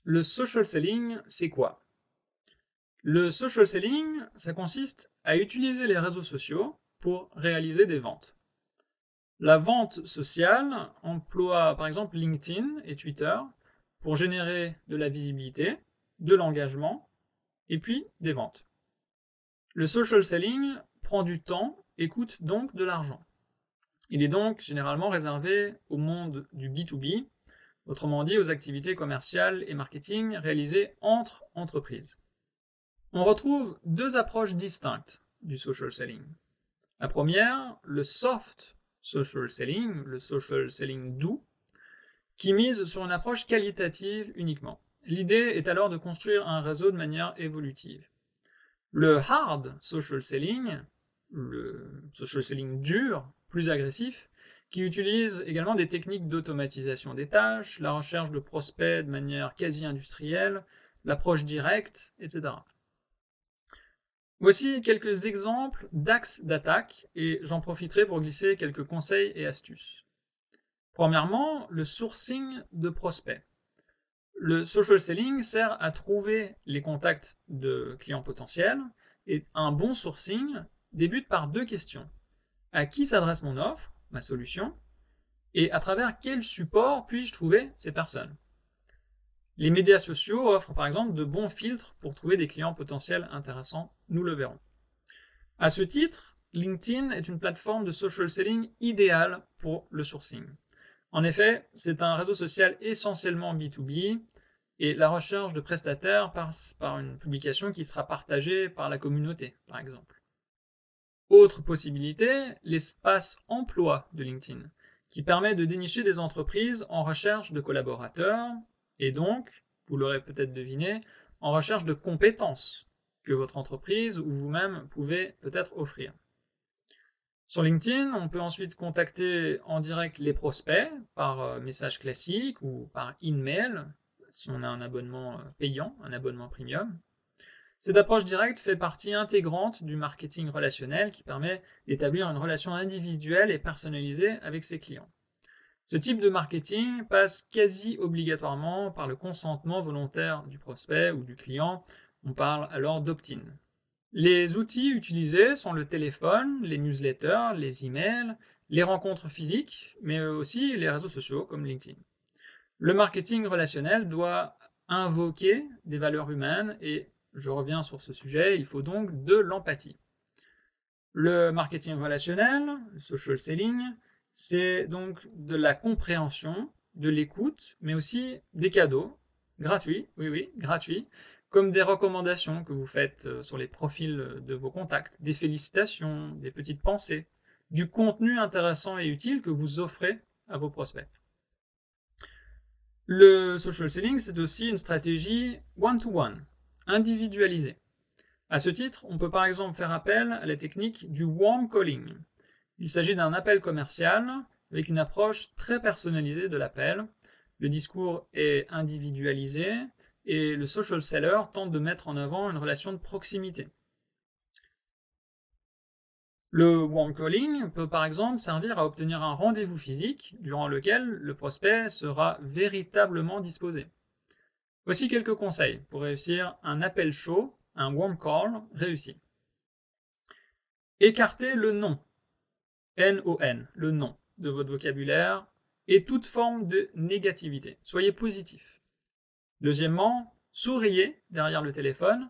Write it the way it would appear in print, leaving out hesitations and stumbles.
Le social selling, c'est quoi? Le social selling, ça consiste à utiliser les réseaux sociaux pour réaliser des ventes. La vente sociale emploie par exemple LinkedIn et Twitter pour générer de la visibilité, de l'engagement et puis des ventes. Le social selling prend du temps et coûte donc de l'argent. Il est donc généralement réservé au monde du B2B, autrement dit aux activités commerciales et marketing réalisées entre entreprises. On retrouve deux approches distinctes du social selling. La première, le soft social selling, le social selling doux, qui mise sur une approche qualitative uniquement. L'idée est alors de construire un réseau de manière évolutive. Le hard social selling, le social selling dur, plus agressif, qui utilise également des techniques d'automatisation des tâches, la recherche de prospects de manière quasi industrielle, l'approche directe, etc. Voici quelques exemples d'axes d'attaque et j'en profiterai pour glisser quelques conseils et astuces. Premièrement, le sourcing de prospects. Le social selling sert à trouver les contacts de clients potentiels et un bon sourcing débute par deux questions. À qui s'adresse mon offre, ma solution, et à travers quel support puis-je trouver ces personnes? Les médias sociaux offrent par exemple de bons filtres pour trouver des clients potentiels intéressants, nous le verrons. À ce titre, LinkedIn est une plateforme de social selling idéale pour le sourcing. En effet, c'est un réseau social essentiellement B2B et la recherche de prestataires passe par une publication qui sera partagée par la communauté, par exemple. Autre possibilité, l'espace emploi de LinkedIn, qui permet de dénicher des entreprises en recherche de collaborateurs et donc, vous l'aurez peut-être deviné, en recherche de compétences que votre entreprise ou vous-même pouvez peut-être offrir. Sur LinkedIn, on peut ensuite contacter en direct les prospects par message classique ou par email, si on a un abonnement payant, un abonnement premium. Cette approche directe fait partie intégrante du marketing relationnel qui permet d'établir une relation individuelle et personnalisée avec ses clients. Ce type de marketing passe quasi obligatoirement par le consentement volontaire du prospect ou du client. On parle alors d'opt-in. Les outils utilisés sont le téléphone, les newsletters, les emails, les rencontres physiques, mais aussi les réseaux sociaux comme LinkedIn. Le marketing relationnel doit invoquer des valeurs humaines et, je reviens sur ce sujet, il faut donc de l'empathie. Le marketing relationnel, le social selling, c'est donc de la compréhension, de l'écoute, mais aussi des cadeaux, gratuits, oui, gratuits, comme des recommandations que vous faites sur les profils de vos contacts, des félicitations, des petites pensées, du contenu intéressant et utile que vous offrez à vos prospects. Le social selling, c'est aussi une stratégie one-to-one, individualisée. À ce titre, on peut par exemple faire appel à la technique du warm calling. Il s'agit d'un appel commercial avec une approche très personnalisée de l'appel. Le discours est individualisé et le social seller tente de mettre en avant une relation de proximité. Le warm calling peut par exemple servir à obtenir un rendez-vous physique durant lequel le prospect sera véritablement disposé. Voici quelques conseils pour réussir un appel chaud, un warm call réussi. Écartez le nom, N-O-N, le nom de votre vocabulaire et toute forme de négativité. Soyez positif. Deuxièmement, souriez derrière le téléphone.